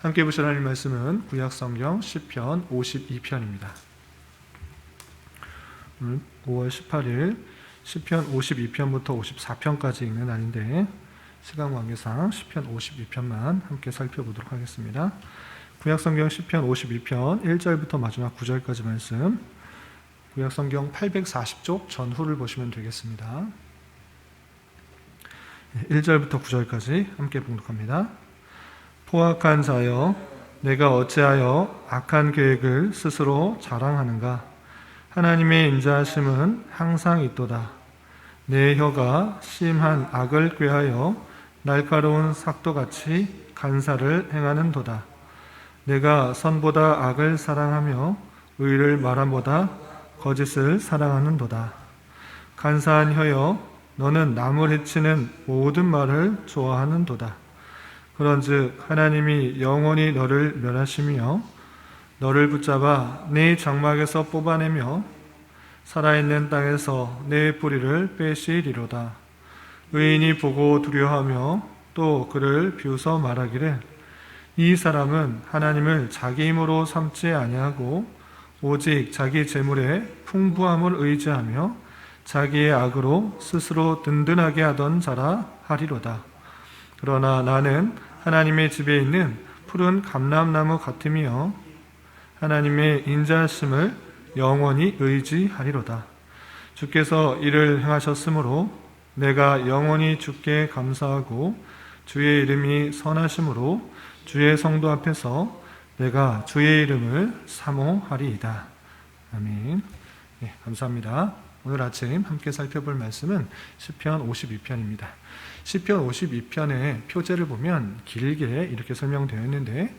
함께 보실 하나님 말씀은 구약성경 시편 52편입니다. 오늘 5월 18일 시편 52편부터 54편까지 읽는 날인데 시간 관계상 시편 52편만 함께 살펴보도록 하겠습니다. 구약성경 시편 52편 1절부터 마지막 9절까지 말씀, 구약성경 840쪽 전후를 보시면 되겠습니다. 1절부터 9절까지 함께 봉독합니다. 포악한 자여, 내가 어찌하여 악한 계획을 스스로 자랑하는가? 하나님의 인자하심은 항상 있도다. 내 혀가 심한 악을 꾀하여 날카로운 삭도같이 간사를 행하는도다. 내가 선보다 악을 사랑하며 의를 말함보다 거짓을 사랑하는도다. 간사한 혀여, 너는 남을 해치는 모든 말을 좋아하는도다. 그런즉 하나님이 영원히 너를 멸하시며 너를 붙잡아 네 장막에서 뽑아내며 살아있는 땅에서 네 뿌리를 빼시리로다. 의인이 보고 두려워하며 또 그를 비웃어 말하기를 이 사람은 하나님을 자기 힘으로 삼지 아니하고 오직 자기 재물의 풍부함을 의지하며 자기의 악으로 스스로 든든하게 하던 자라 하리로다. 그러나 나는 하나님의 집에 있는 푸른 감람나무 같으며 하나님의 인자하심을 영원히 의지하리로다. 주께서 이를 행하셨으므로 내가 영원히 주께 감사하고 주의 이름이 선하심으로 주의 성도 앞에서 내가 주의 이름을 사모하리이다. 아멘. 네, 감사합니다. 오늘 아침 함께 살펴볼 말씀은 시편 52편입니다. 시편 52편의 표제를 보면 길게 이렇게 설명되어 있는데,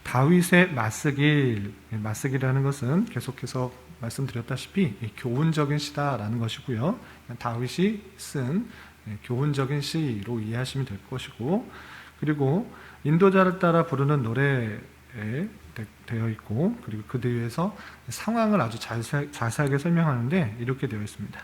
다윗의 맞쓰기라는 것은 계속해서 말씀드렸다시피 교훈적인 시다라는 것이고요. 다윗이 쓴 교훈적인 시로 이해하시면 될 것이고, 그리고 인도자를 따라 부르는 노래에 되어 있고, 그리고 그 뒤에서 상황을 아주 자세하게 설명하는데 이렇게 되어 있습니다.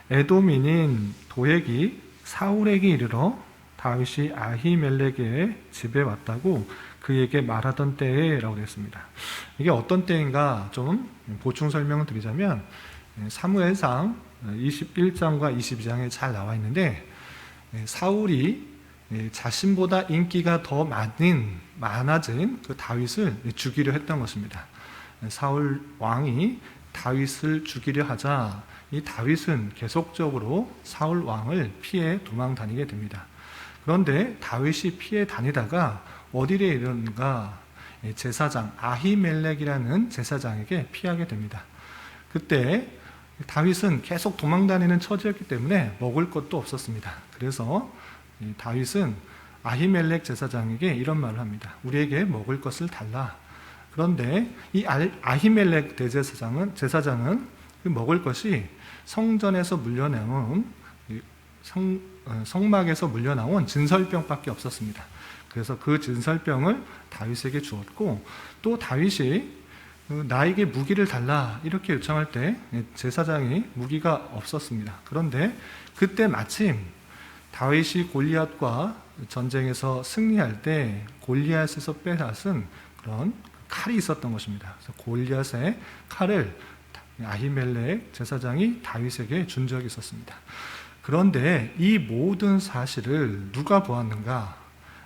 에돔인인 도액이 사울에게 이르러 다윗이 아히멜렉의 집에 왔다고 그에게 말하던 때에 라고 되어 있습니다. 이게 어떤 때인가 좀 보충 설명을 드리자면, 사무엘상 21장과 22장에 잘 나와 있는데, 사울이 자신보다 인기가 더 많아진 그 다윗을 죽이려 했던 것입니다. 사울 왕이 다윗을 죽이려 하자 이 다윗은 계속적으로 사울 왕을 피해 도망 다니게 됩니다. 그런데 다윗이 피해 다니다가 어디에 이르는가, 제사장 아히멜렉이라는 제사장에게 피하게 됩니다. 그때 다윗은 계속 도망 다니는 처지였기 때문에 먹을 것도 없었습니다. 그래서 다윗은 아히멜렉 제사장에게 이런 말을 합니다. 우리에게 먹을 것을 달라. 그런데 이 아히멜렉 제사장은 그 먹을 것이 성전에서 물려나온 성막에서 물려나온 진설병밖에 없었습니다. 그래서 그 진설병을 다윗에게 주었고, 또 다윗이 나에게 무기를 달라 이렇게 요청할 때 제사장이 무기가 없었습니다. 그런데 그때 마침 다윗이 골리앗과 전쟁에서 승리할 때 골리앗에서 빼앗은 그런 칼이 있었던 것입니다. 그래서 골리앗의 칼을 아히멜렉 제사장이 다윗에게 준 적이 있었습니다. 그런데 이 모든 사실을 누가 보았는가?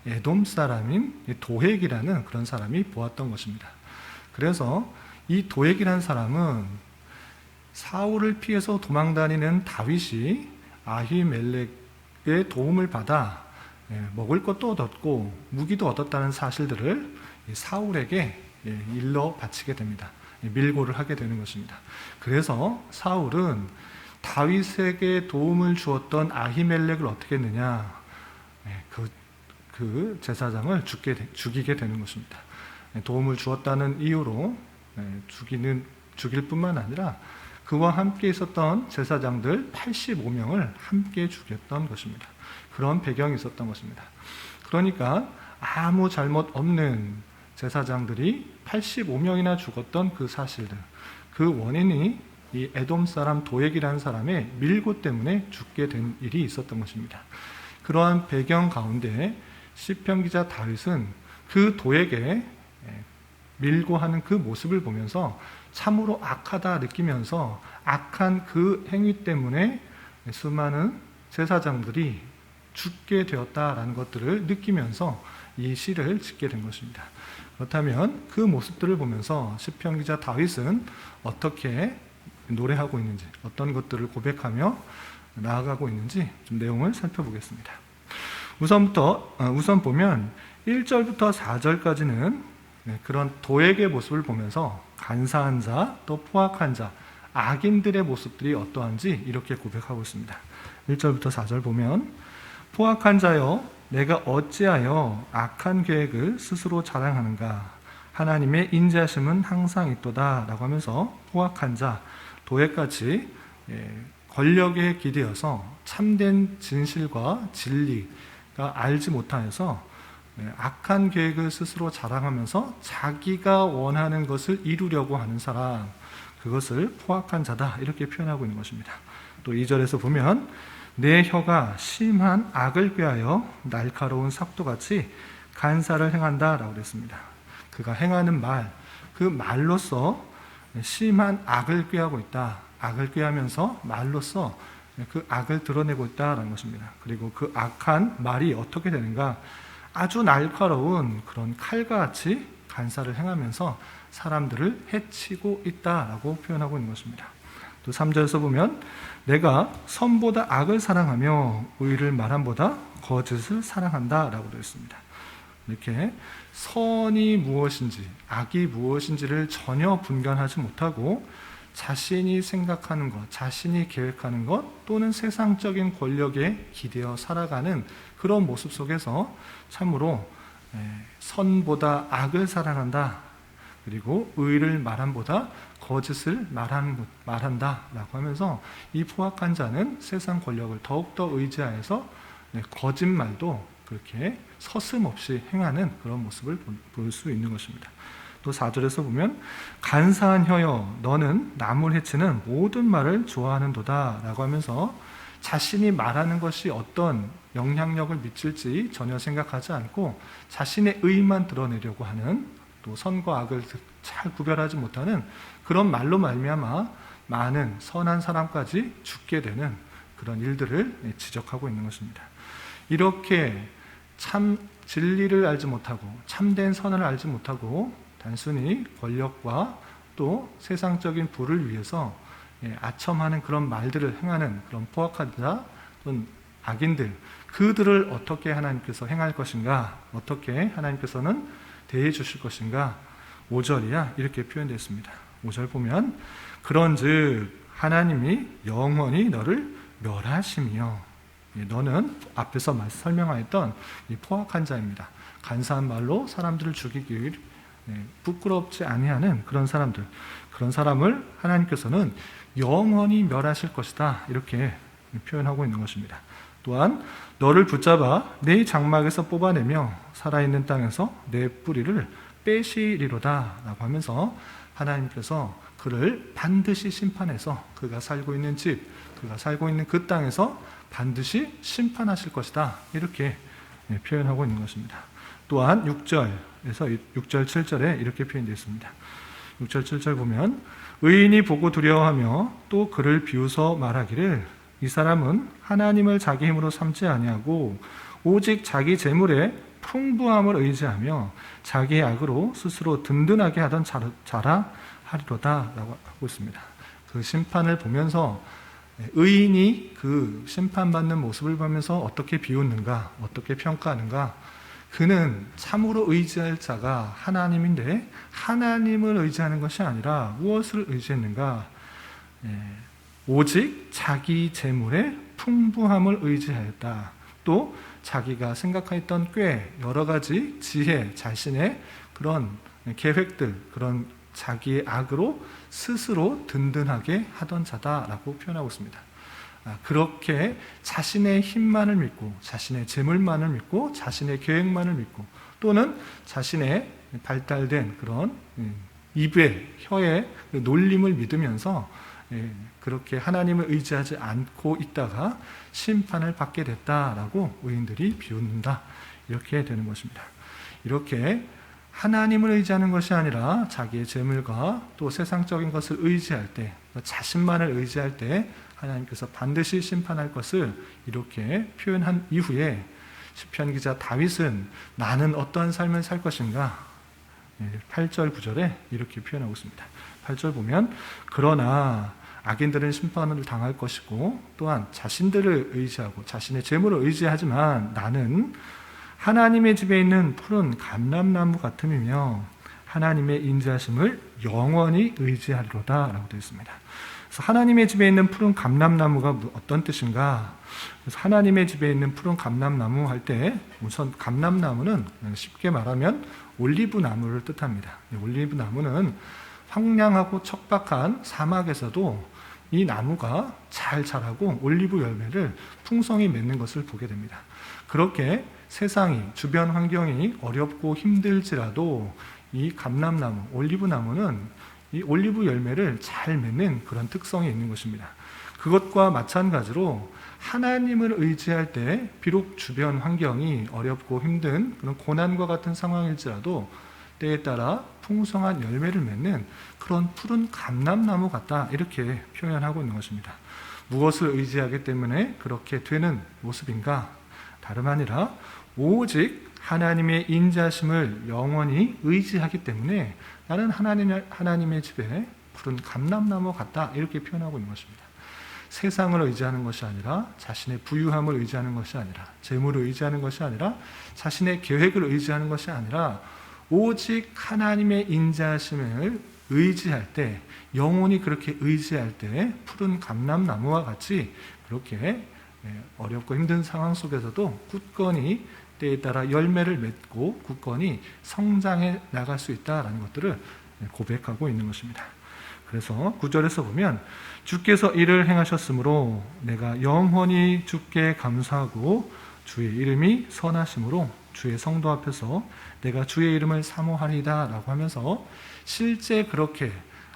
에돔 사람인 도액이라는 그런 사람이 보았던 것입니다. 그래서 이 도액이라는 사람은 사울을 피해서 도망다니는 다윗이 아히멜렉의 도움을 받아 먹을 것도 얻었고 무기도 얻었다는 사실들을 사울에게 일러 바치게 됩니다. 밀고를 하게 되는 것입니다. 그래서 사울은 다윗에게 도움을 주었던 아히멜렉을 어떻게 했느냐, 그 제사장을 죽이게 되는 것입니다. 도움을 주었다는 이유로 죽일 뿐만 아니라 그와 함께 있었던 제사장들 85명을 함께 죽였던 것입니다. 그런 배경이 있었던 것입니다. 그러니까 아무 잘못 없는 제사장들이 85명이나 죽었던 그 사실들, 그 원인이 이 에돔 사람 도액이라는 사람의 밀고 때문에 죽게 된 일이 있었던 것입니다. 그러한 배경 가운데 시편 기자 다윗은 그 도에게 밀고 하는 그 모습을 보면서 참으로 악하다 느끼면서 악한 그 행위 때문에 수많은 제사장들이 죽게 되었다라는 것들을 느끼면서 이 시를 짓게 된 것입니다. 그렇다면 그 모습들을 보면서 시편 기자 다윗은 어떻게 노래하고 있는지, 어떤 것들을 고백하며 나아가고 있는지 좀 내용을 살펴보겠습니다. 우선 보면 1절부터 4절까지는 그런 도액의 모습을 보면서 간사한 자, 또 포악한 자, 악인들의 모습들이 어떠한지 이렇게 고백하고 있습니다. 1절부터 4절 보면 포악한 자여 내가 어찌하여 악한 계획을 스스로 자랑하는가 하나님의 인자하심은 항상 있도다 라고 하면서 포악한 자, 도액같이 권력에 기대어서 참된 진실과 진리가 알지 못하여서 악한 계획을 스스로 자랑하면서 자기가 원하는 것을 이루려고 하는 사람, 그것을 포악한 자다 이렇게 표현하고 있는 것입니다. 또 2절에서 보면 내 혀가 심한 악을 꾀하여 날카로운 삭도같이 간사를 행한다 라고 그랬습니다. 그가 행하는 말, 그 말로써 심한 악을 꾀하고 있다. 악을 꾀하면서 말로써 그 악을 드러내고 있다라는 것입니다. 그리고 그 악한 말이 어떻게 되는가? 아주 날카로운 그런 칼과 같이 간사를 행하면서 사람들을 해치고 있다라고 표현하고 있는 것입니다. 또 3절에서 보면 내가 선보다 악을 사랑하며 의를 말함보다 거짓을 사랑한다라고 되어 있습니다. 이렇게 선이 무엇인지 악이 무엇인지를 전혀 분간하지 못하고 자신이 생각하는 것, 자신이 계획하는 것 또는 세상적인 권력에 기대어 살아가는 그런 모습 속에서 참으로 선보다 악을 사랑한다. 그리고 의를 말함보다 거짓을 말한다라고 하면서 이 포악한 자는 세상 권력을 더욱더 의지하여서 거짓말도 그렇게 서슴없이 행하는 그런 모습을 볼 수 있는 것입니다. 또 4절에서 보면 간사한 혀여 너는 남을 해치는 모든 말을 좋아하는도다 라고 하면서 자신이 말하는 것이 어떤 영향력을 미칠지 전혀 생각하지 않고 자신의 의만 드러내려고 하는, 또 선과 악을 잘 구별하지 못하는 그런 말로 말미암아 많은 선한 사람까지 죽게 되는 그런 일들을 지적하고 있는 것입니다. 이렇게 참 진리를 알지 못하고 참된 선을 알지 못하고 단순히 권력과 또 세상적인 부를 위해서 아첨하는 그런 말들을 행하는 그런 포악한 자 또는 악인들, 그들을 어떻게 하나님께서 행할 것인가, 어떻게 하나님께서는 대해 주실 것인가. 5절이야 이렇게 표현되어 있습니다. 5절 보면 그런즉 하나님이 영원히 너를 멸하시며, 너는 앞에서 설명하였던 이 포악한 자입니다. 간사한 말로 사람들을 죽이기 부끄럽지 아니하는 그런 사람들, 그런 사람을 하나님께서는 영원히 멸하실 것이다 이렇게 표현하고 있는 것입니다. 또한 너를 붙잡아 내 장막에서 뽑아내며 살아있는 땅에서 내 뿌리를 빼시리로다 라고 하면서 하나님께서 그를 반드시 심판해서 그가 살고 있는 집, 그가 살고 있는 그 땅에서 반드시 심판하실 것이다 이렇게 표현하고 있는 것입니다. 또한 6절에서 6절 7절에 이렇게 표현되어 있습니다. 6절 7절 보면 의인이 보고 두려워하며 또 그를 비웃어 말하기를 이 사람은 하나님을 자기 힘으로 삼지 아니하고 오직 자기 재물의 풍부함을 의지하며 자기의 악으로 스스로 든든하게 하던 자라 하리로다 라고 하고 있습니다. 그 심판을 보면서 의인이 그 심판받는 모습을 보면서 어떻게 비웃는가, 어떻게 평가하는가. 그는 참으로 의지할 자가 하나님인데 하나님을 의지하는 것이 아니라 무엇을 의지했는가? 오직 자기 재물의 풍부함을 의지하였다. 또 자기가 생각했던 꽤 여러 가지 지혜, 자신의 그런 계획들, 그런 자기의 악으로 스스로 든든하게 하던 자다라고 표현하고 있습니다. 그렇게 자신의 힘만을 믿고 자신의 재물만을 믿고 자신의 계획만을 믿고 또는 자신의 발달된 그런 입의 혀의 놀림을 믿으면서 그렇게 하나님을 의지하지 않고 있다가 심판을 받게 됐다라고 의인들이 비웃는다 이렇게 되는 것입니다. 이렇게 하나님을 의지하는 것이 아니라 자기의 재물과 또 세상적인 것을 의지할 때, 자신만을 의지할 때 하나님께서 반드시 심판할 것을 이렇게 표현한 이후에 시편 기자 다윗은 나는 어떠한 삶을 살 것인가? 8절 9절에 이렇게 표현하고 있습니다. 8절 보면 그러나 악인들은 심판을 당할 것이고 또한 자신들을 의지하고 자신의 재물을 의지하지만 나는 하나님의 집에 있는 푸른 감람나무 같음이며 하나님의 인자하심을 영원히 의지하리로다 라고 되어 있습니다. 그래서 하나님의 집에 있는 푸른 감람나무가 어떤 뜻인가? 그래서 하나님의 집에 있는 푸른 감람나무 할 때 우선 감람나무는 쉽게 말하면 올리브 나무를 뜻합니다. 올리브 나무는 황량하고 척박한 사막에서도 이 나무가 잘 자라고 올리브 열매를 풍성히 맺는 것을 보게 됩니다. 그렇게 세상이, 주변 환경이 어렵고 힘들지라도 이 감람나무, 올리브 나무는 이 올리브 열매를 잘 맺는 그런 특성이 있는 것입니다. 그것과 마찬가지로 하나님을 의지할 때 비록 주변 환경이 어렵고 힘든 그런 고난과 같은 상황일지라도 때에 따라 풍성한 열매를 맺는 그런 푸른 감람나무 같다 이렇게 표현하고 있는 것입니다. 무엇을 의지하기 때문에 그렇게 되는 모습인가? 다름 아니라 오직 하나님의 인자심을 영원히 의지하기 때문에 나는 하나님의 집에 푸른 감람나무 같다 이렇게 표현하고 있는 것입니다. 세상을 의지하는 것이 아니라 자신의 부유함을 의지하는 것이 아니라 재물을 의지하는 것이 아니라 자신의 계획을 의지하는 것이 아니라 오직 하나님의 인자심을 의지할 때 영원히 그렇게 의지할 때 푸른 감람나무와 같이 그렇게 어렵고 힘든 상황 속에서도 굳건히 때에 따라 열매를 맺고 굳건히 성장해 나갈 수 있다는 것들을 고백하고 있는 것입니다. 그래서 9절에서 보면 주께서 이를 행하셨으므로 내가 영원히 주께 감사하고 주의 이름이 선하심으로 주의 성도 앞에서 내가 주의 이름을 사모하리이다 라고 하면서 실제 그렇게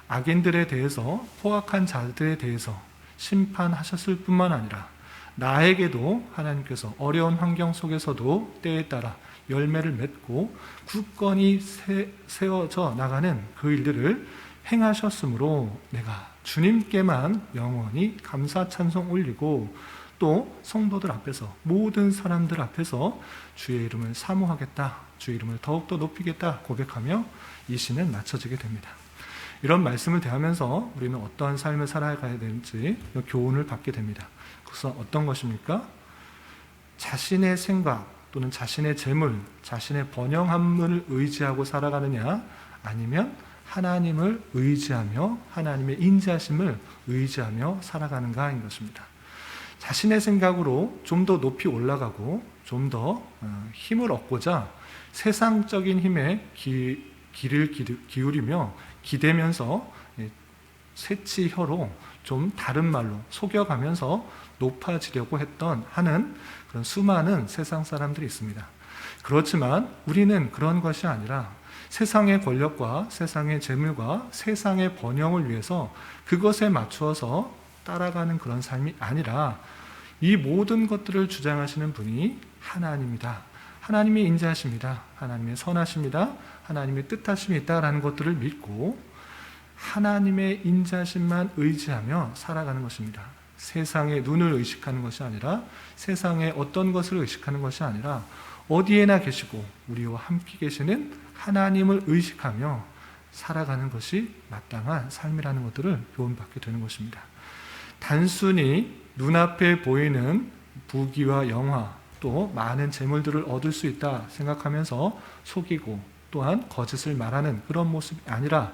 악인들에 대해서 포악한 자들에 대해서 심판하셨을 뿐만 아니라 나에게도 하나님께서 어려운 환경 속에서도 때에 따라 열매를 맺고 굳건히 세워져 나가는 그 일들을 행하셨으므로 내가 주님께만 영원히 감사 찬송 올리고 또 성도들 앞에서 모든 사람들 앞에서 주의 이름을 사모하겠다, 주의 이름을 더욱더 높이겠다 고백하며 이 시는 마쳐지게 됩니다. 이런 말씀을 대하면서 우리는 어떠한 삶을 살아가야 되는지 교훈을 받게 됩니다. 그것은 어떤 것입니까? 자신의 생각 또는 자신의 재물, 자신의 번영함을 의지하고 살아가느냐 아니면 하나님을 의지하며 하나님의 인자심을 의지하며 살아가는가인 것입니다. 자신의 생각으로 좀 더 높이 올라가고 좀 더 힘을 얻고자 세상적인 힘에 귀를 기울이며 기대면서 새치혀로 좀 다른 말로 속여가면서 높아지려고 하는 그런 수많은 세상 사람들이 있습니다. 그렇지만 우리는 그런 것이 아니라 세상의 권력과 세상의 재물과 세상의 번영을 위해서 그것에 맞추어서 따라가는 그런 삶이 아니라 이 모든 것들을 주장하시는 분이 하나님이다. 하나님의 인자하십니다. 하나님의 선하십니다. 하나님의 뜻하심이 있다라는 것들을 믿고 하나님의 인자심만 의지하며 살아가는 것입니다. 세상의 눈을 의식하는 것이 아니라 세상의 어떤 것을 의식하는 것이 아니라 어디에나 계시고 우리와 함께 계시는 하나님을 의식하며 살아가는 것이 마땅한 삶이라는 것들을 교훈받게 되는 것입니다. 단순히 눈앞에 보이는 부귀와 영화 또 많은 재물들을 얻을 수 있다 생각하면서 속이고 또한 거짓을 말하는 그런 모습이 아니라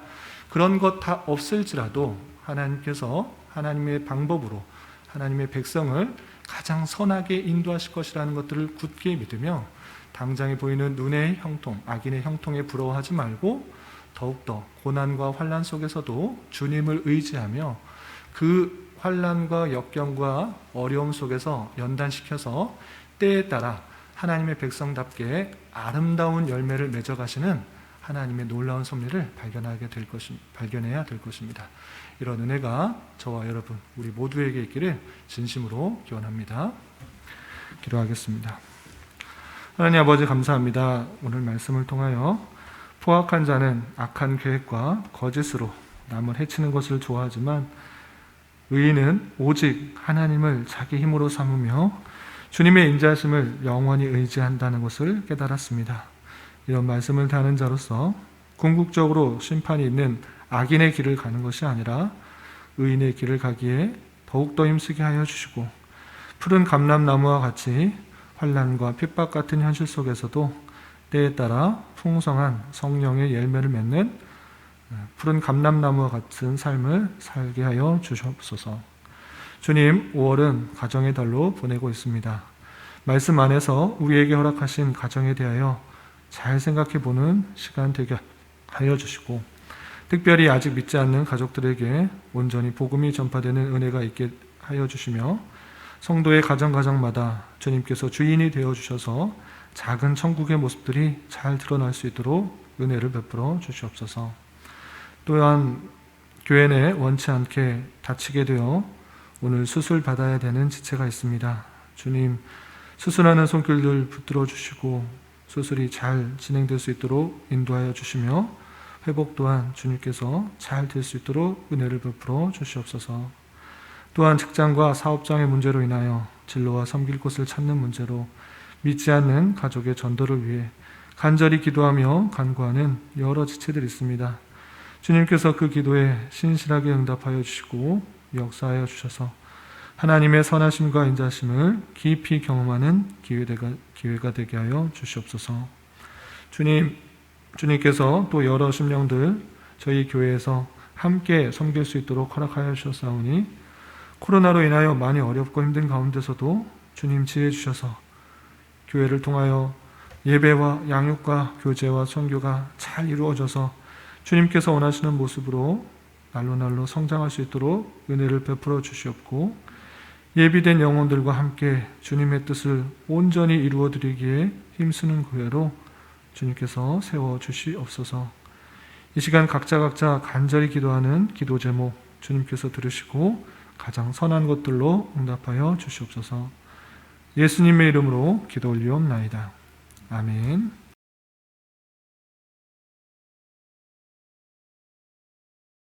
그런 것 다 없을지라도 하나님께서 하나님의 방법으로 하나님의 백성을 가장 선하게 인도하실 것이라는 것들을 굳게 믿으며 당장에 보이는 눈의 형통, 악인의 형통에 부러워하지 말고 더욱더 고난과 환난 속에서도 주님을 의지하며 그 환난과 역경과 어려움 속에서 연단시켜서 때에 따라 하나님의 백성답게 아름다운 열매를 맺어가시는 하나님의 놀라운 섭리를 발견해야 될 것입니다. 이런 은혜가 저와 여러분 우리 모두에게 있기를 진심으로 기원합니다. 기도하겠습니다. 하나님 아버지 감사합니다. 오늘 말씀을 통하여 포악한 자는 악한 계획과 거짓으로 남을 해치는 것을 좋아하지만 의인은 오직 하나님을 자기 힘으로 삼으며 주님의 인자하심을 영원히 의지한다는 것을 깨달았습니다. 이런 말씀을 다하는 자로서 궁극적으로 심판이 있는 악인의 길을 가는 것이 아니라 의인의 길을 가기에 더욱더 힘쓰게 하여 주시고 푸른 감람나무와 같이 환난과 핍박 같은 현실 속에서도 때에 따라 풍성한 성령의 열매를 맺는 푸른 감람나무와 같은 삶을 살게 하여 주시옵소서. 주님, 5월은 가정의 달로 보내고 있습니다. 말씀 안에서 우리에게 허락하신 가정에 대하여 잘 생각해 보는 시간 되게 하여 주시고 특별히 아직 믿지 않는 가족들에게 온전히 복음이 전파되는 은혜가 있게 하여 주시며 성도의 가정마다 주님께서 주인이 되어 주셔서 작은 천국의 모습들이 잘 드러날 수 있도록 은혜를 베풀어 주시옵소서. 또한 교회 내 원치 않게 다치게 되어 오늘 수술 받아야 되는 지체가 있습니다. 주님, 수술하는 손길들 붙들어 주시고 수술이 잘 진행될 수 있도록 인도하여 주시며 회복 또한 주님께서 잘 될 수 있도록 은혜를 베풀어 주시옵소서. 또한 직장과 사업장의 문제로 인하여 진로와 섬길 곳을 찾는 문제로 믿지 않는 가족의 전도를 위해 간절히 기도하며 간구하는 여러 지체들이 있습니다. 주님께서 그 기도에 신실하게 응답하여 주시고 역사하여 주셔서 하나님의 선하심과 인자심을 깊이 경험하는 기회가 되게 하여 주시옵소서. 주님께서 또 여러 심령들 저희 교회에서 함께 섬길 수 있도록 허락하여 주셨사오니 코로나로 인하여 많이 어렵고 힘든 가운데서도 주님 지혜 주셔서 교회를 통하여 예배와 양육과 교제와 선교가 잘 이루어져서 주님께서 원하시는 모습으로 날로 성장할 수 있도록 은혜를 베풀어 주시옵고 예비된 영혼들과 함께 주님의 뜻을 온전히 이루어 드리기에 힘쓰는 교회로 주님께서 세워 주시옵소서. 이 시간 각자 간절히 기도하는 기도 제목 주님께서 들으시고 가장 선한 것들로 응답하여 주시옵소서. 예수님의 이름으로 기도 올리옵나이다. 아멘.